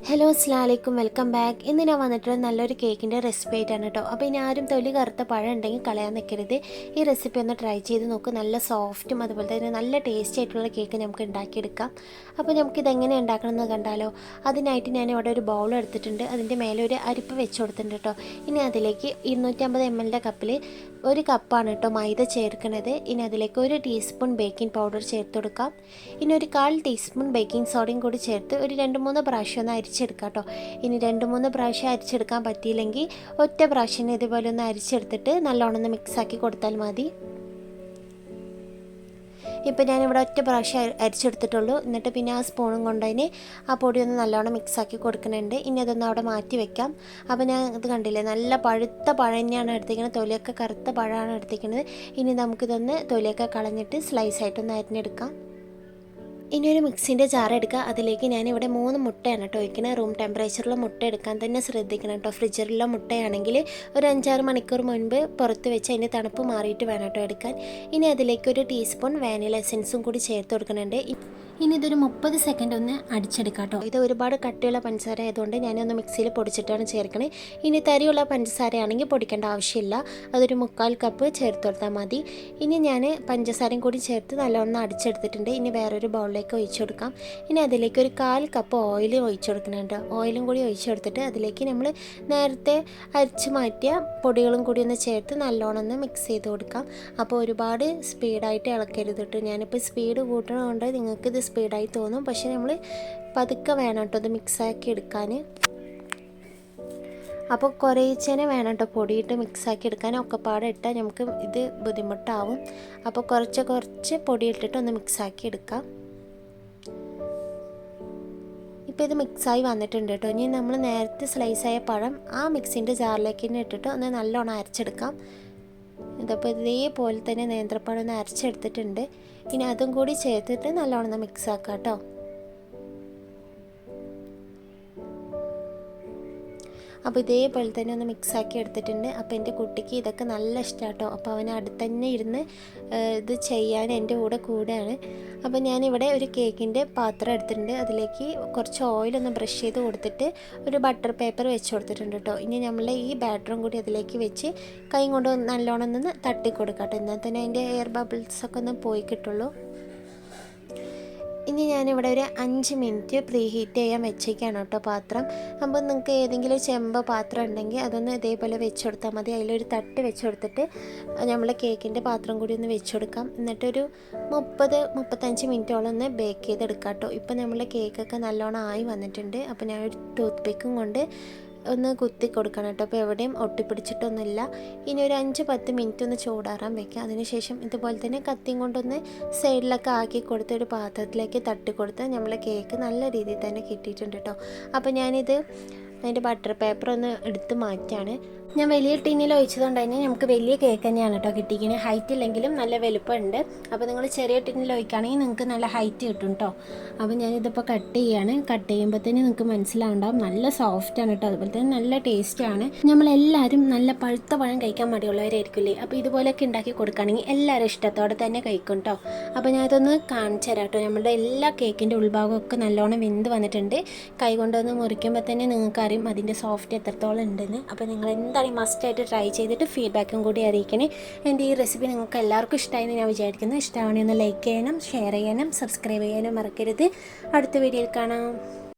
Hello അസ്സലാമു അലൈക്കും, welcome back. ഇന്ന് ഞാൻ വന്നിട്ടുള്ളത് നല്ലൊരു കേക്കിൻ്റെ റെസിപ്പി ആയിട്ടാണ് കേട്ടോ. അപ്പോൾ ഇനി ആരും തൊലി കറുത്ത പഴം ഉണ്ടെങ്കിൽ കളയാൻ നിൽക്കരുത്. ഈ റെസിപ്പി ഒന്ന് ട്രൈ ചെയ്ത് നോക്കും. നല്ല സോഫ്റ്റും അതുപോലെ തന്നെ നല്ല ടേസ്റ്റി ആയിട്ടുള്ള കേക്ക് നമുക്ക് ഉണ്ടാക്കിയെടുക്കാം. അപ്പോൾ നമുക്കിതെങ്ങനെ ഉണ്ടാക്കണമെന്ന് കണ്ടാലോ. അതിനായിട്ട് ഞാൻ ഇവിടെ ഒരു ബൗൾ എടുത്തിട്ടുണ്ട്. അതിൻ്റെ മേലെ ഒരു അരിപ്പ് വെച്ച് കൊടുത്തിട്ടുണ്ട് കേട്ടോ. ഇനി അതിലേക്ക് 250 ml കപ്പിൽ ഒരു കപ്പാണ് കേട്ടോ മൈദ ചേർക്കുന്നത്. ഇനി അതിലേക്ക് 1 ടീസ്പൂൺ ബേക്കിംഗ് പൗഡർ ചേർത്ത് കൊടുക്കാം. ഇനി ഒരു 1/4 ടീസ്പൂൺ ബേക്കിംഗ് സോഡയും കൂടി ചേർത്ത് ഒരു 2-3 പ്രാവശ്യം ഒന്ന് അരിച്ചെടുക്കാം കേട്ടോ. ഇനി 2-3 പ്രാവശ്യം അരിച്ചെടുക്കാൻ പറ്റിയില്ലെങ്കിൽ ഒറ്റ പ്രാവശ്യം ഇതുപോലെ ഒന്ന് അരിച്ചെടുത്തിട്ട് നല്ലോണം ഒന്ന് മിക്സാക്കി കൊടുത്താൽ മതി. ഇപ്പോൾ ഞാനിവിടെ ഒറ്റ പ്രാവശ്യം അരിച്ചെടുത്തിട്ടുള്ളൂ. എന്നിട്ട് പിന്നെ ആ സ്പൂണും കൊണ്ടതിന് ആ പൊടി ഒന്ന് നല്ലോണം മിക്സാക്കി കൊടുക്കുന്നുണ്ട്. ഇനി അതൊന്ന് അവിടെ മാറ്റി വെക്കാം. അപ്പോൾ ഞാൻ ഇത് കണ്ടില്ലേ, നല്ല പഴുത്ത പഴം തന്നെയാണ് എടുത്തിരിക്കുന്നത്. തൊലിയൊക്കെ കറുത്ത പഴമാണ് എടുത്തിരിക്കുന്നത്. ഇനി നമുക്കിതൊന്ന് തൊലിയൊക്കെ കളഞ്ഞിട്ട് സ്ലൈസായിട്ടൊന്ന് അരിഞ്ഞെടുക്കാം. ഇനി ഒരു മിക്സിൻ്റെ ജാർ എടുക്കുക. അതിലേക്ക് ഞാനിവിടെ 3 മുട്ടയാണ് കേട്ടോ ഒഴിക്കുന്നത്. റൂം ടെമ്പറേച്ചറിലുള്ള മുട്ട എടുക്കാൻ തന്നെ ശ്രദ്ധിക്കണം കേട്ടോ. ഫ്രിഡ്ജിലുള്ള മുട്ടയാണെങ്കിൽ ഒരു 5-6 മണിക്കൂർ മുൻപ് പുറത്ത് വെച്ച് അതിൻ്റെ തണുപ്പ് മാറിയിട്ട് വേണം കേട്ടോ എടുക്കാൻ. ഇനി അതിലേക്ക് 1 ടീസ്പൂൺ വാനില എസൻസും കൂടി ചേർത്ത് കൊടുക്കുന്നുണ്ട്. ഇനി ഇതൊരു 30 സെക്കൻഡ് ഒന്ന് അടിച്ചെടുക്കാം കേട്ടോ. ഇത് ഒരുപാട് കട്ടിയുള്ള പഞ്ചസാര ആയതുകൊണ്ട് ഞാനൊന്ന് മിക്സിയിൽ പൊടിച്ചിട്ടാണ് ചേർക്കണത്. ഇനി തരിയുള്ള പഞ്ചസാരയാണെങ്കിൽ പൊടിക്കേണ്ട ആവശ്യമില്ല. അതൊരു 1/4 കപ്പ് ചേർത്ത് കൊടുത്താൽ മതി. ഇനി ഞാൻ പഞ്ചസാരയും കൂടി ചേർത്ത് നല്ലോണം അടിച്ചെടുത്തിട്ടുണ്ട്. ഇനി വേറൊരു ബൗളിലേക്ക് ഒഴിച്ചു കൊടുക്കാം. ഇനി അതിലേക്ക് ഒരു 1/4 കപ്പ് ഓയിൽ ഒഴിച്ചു കൊടുക്കുന്നുണ്ട്. ഓയിലും കൂടി ഒഴിച്ചു കൊടുത്തിട്ട് അതിലേക്ക് നമ്മൾ നേരത്തെ അരിച്ച് മാറ്റിയ പൊടികളും കൂടി ഒന്ന് ചേർത്ത് നല്ലോണം ഒന്ന് മിക്സ് ചെയ്ത് കൊടുക്കാം. അപ്പോൾ ഒരുപാട് സ്പീഡായിട്ട് ഇളക്കരുത് കേട്ടോ. ഞാനിപ്പോൾ സ്പീഡ് കൂട്ടണതുകൊണ്ട് നിങ്ങൾക്കിത് സ്പീഡായി തോന്നും. പക്ഷേ നമ്മൾ പതുക്കെ വേണം കേട്ടോ ഇത് മിക്സാക്കി എടുക്കാൻ. അപ്പോൾ കുറേച്ചേനെ വേണം കേട്ടോ പൊടിയിട്ട് മിക്സാക്കി എടുക്കാൻ. ഒക്കെപ്പാടെ ഇട്ടാൽ നമുക്ക് ഇത് ബുദ്ധിമുട്ടാവും. അപ്പോൾ കുറച്ച് പൊടി ഇട്ടിട്ട് ഒന്ന് മിക്സാക്കി എടുക്കാം. ഇപ്പോൾ ഇത് മിക്സായി വന്നിട്ടുണ്ട് കേട്ടോ. ഇനി നമ്മൾ നേരത്തെ സ്ലൈസായ പഴം ആ മിക്സിൻ്റെ ജാറിലേക്ക് തന്നെ ഇട്ടിട്ട് ഒന്ന് നല്ലോണം അരച്ചെടുക്കാം. ഇതിപ്പോൾ ഇതേപോലെ തന്നെ നേന്ത്രപ്പഴം ഒന്ന് അരച്ചെടുത്തിട്ടുണ്ട്. ഇനി അതും കൂടി ചേർത്തിട്ട് നല്ലോണം മിക്സ് ആക്കാം കേട്ടോ. അപ്പോൾ ഇതേപോലെ തന്നെ ഒന്ന് മിക്സാക്കി എടുത്തിട്ടുണ്ട്. അപ്പോൾ എൻ്റെ കുട്ടിക്ക് ഇതൊക്കെ നല്ല ഇഷ്ടമാണ് കേട്ടോ. അപ്പോൾ അവന് അടുത്ത് തന്നെ ഇരുന്ന് ഇത് ചെയ്യാൻ എൻ്റെ കൂടെയാണ്. അപ്പോൾ ഞാനിവിടെ ഒരു കേക്കിൻ്റെ പാത്രം എടുത്തിട്ടുണ്ട്. അതിലേക്ക് കുറച്ച് ഓയിലൊന്ന് ബ്രഷ് ചെയ്ത് കൊടുത്തിട്ട് ഒരു ബട്ടർ പേപ്പർ വെച്ച് കൊടുത്തിട്ടുണ്ട് കേട്ടോ. ഇനി നമ്മൾ ഈ ബാറ്ററും കൂടി അതിലേക്ക് വെച്ച് കൈ കൊണ്ട് നല്ലോണം ഒന്ന് തട്ടി കൊടുക്കാം കേട്ടോ. എന്നാൽ തന്നെ അതിൻ്റെ എയർ ബബിൾസൊക്കെ ഒന്ന് പോയി കിട്ടുള്ളൂ. ഇനി ഞാനിവിടെ ഒരു 5 മിനിറ്റ് പ്രീ ഹീറ്റ് ചെയ്യാൻ വെച്ചേക്കാണ് കേട്ടോ പാത്രം. അപ്പോൾ നിങ്ങൾക്ക് ഏതെങ്കിലും ചെമ്പ് പാത്രം ഉണ്ടെങ്കിൽ അതൊന്ന് ഇതേപോലെ വെച്ച് കൊടുത്താൽ മതി. അതിലൊരു തട്ട് വെച്ച് കൊടുത്തിട്ട് നമ്മൾ കേക്കിൻ്റെ പാത്രം കൂടി ഒന്ന് വെച്ച് കൊടുക്കാം. എന്നിട്ടൊരു 30-35 മിനിറ്റോളം ഒന്ന് ബേക്ക് ചെയ്തെടുക്കാം കേട്ടോ. ഇപ്പോൾ നമ്മളെ കേക്കൊക്കെ നല്ലോണം ആയി വന്നിട്ടുണ്ട്. അപ്പോൾ ഞാൻ ഒരു ടൂത്ത് പിക്കും കൊണ്ട് ഒന്ന് കുത്തി കൊടുക്കണം കേട്ടോ. അപ്പോൾ എവിടെയും ഒട്ടിപ്പിടിച്ചിട്ടൊന്നുമില്ല. ഇനി ഒരു 5-10 മിനിറ്റ് ഒന്ന് ചൂടാറാൻ വെക്കാം. അതിനുശേഷം ഇതുപോലെ തന്നെ കത്തിയും കൊണ്ടൊന്ന് സൈഡിലൊക്കെ ആക്കി കൊടുത്ത് ഒരു പാത്രത്തിലേക്ക് തട്ടി കൊടുത്ത് നമ്മളെ കേക്ക് നല്ല രീതിയിൽ തന്നെ കിട്ടിയിട്ടുണ്ട് കേട്ടോ. അപ്പോൾ ഞാനിത് അതിൻ്റെ ബട്ടർ പേപ്പർ ഒന്ന് എടുത്ത് മാറ്റാണ്. ഞാൻ വലിയ ടിന്നിൽ ഒഴിച്ചതുകൊണ്ട് തന്നെ നമുക്ക് വലിയ കേക്ക് തന്നെയാണ് കേട്ടോ കിട്ടിയിരിക്കുന്നത്. ഹൈറ്റ് ഇല്ലെങ്കിലും നല്ല വലുപ്പമുണ്ട്. അപ്പോൾ നിങ്ങൾ ചെറിയ ടിന്നിൽ ഒഴിക്കുകയാണെങ്കിൽ നിങ്ങൾക്ക് നല്ല ഹൈറ്റ് കിട്ടും കേട്ടോ. അപ്പോൾ ഞാനിതിപ്പോൾ കട്ട് ചെയ്യുകയാണ്. കട്ട് ചെയ്യുമ്പോൾ തന്നെ നിങ്ങൾക്ക് മനസ്സിലാവുണ്ടാവും നല്ല സോഫ്റ്റാണ് കേട്ടോ. അതുപോലെ തന്നെ നല്ല ടേസ്റ്റാണ്. നമ്മളെല്ലാവരും നല്ല പഴുത്ത പഴം കഴിക്കാൻ മടിയുള്ളവരായിരിക്കില്ലേ. അപ്പോൾ ഇതുപോലെയൊക്കെ ഉണ്ടാക്കി കൊടുക്കുകയാണെങ്കിൽ എല്ലാവരും ഇഷ്ടത്തോടെ തന്നെ കഴിക്കും കേട്ടോ. അപ്പോൾ ഞാനിതൊന്ന് കാണിച്ചു തരാം കേട്ടോ. നമ്മുടെ എല്ലാ കേക്കിൻ്റെ ഉൾഭാഗമൊക്കെ നല്ലോണം വെന്ത് വന്നിട്ടുണ്ട്. കൈ കൊണ്ടൊന്ന് മുറിക്കുമ്പോൾ തന്നെ നിങ്ങൾക്ക് അറിയും അതിൻ്റെ സോഫ്റ്റ് എത്രത്തോളം ഉണ്ടെന്ന്. അപ്പോൾ നിങ്ങൾ എന്തായാലും മസ്റ്റായിട്ട് ട്രൈ ചെയ്തിട്ട് ഫീഡ്ബാക്കും കൂടി അറിയിക്കണേ. എൻ്റെ ഈ റെസിപ്പി നിങ്ങൾക്ക് എല്ലാവർക്കും ഇഷ്ടമായെന്ന് ഞാൻ വിചാരിക്കുന്നു. ഇഷ്ടമാണെങ്കിൽ ഒന്ന് ലൈക്ക് ചെയ്യണം, ഷെയർ ചെയ്യാനും സബ്സ്ക്രൈബ് ചെയ്യാനും മറക്കരുത്. അടുത്ത വീഡിയോയിൽ കാണാം.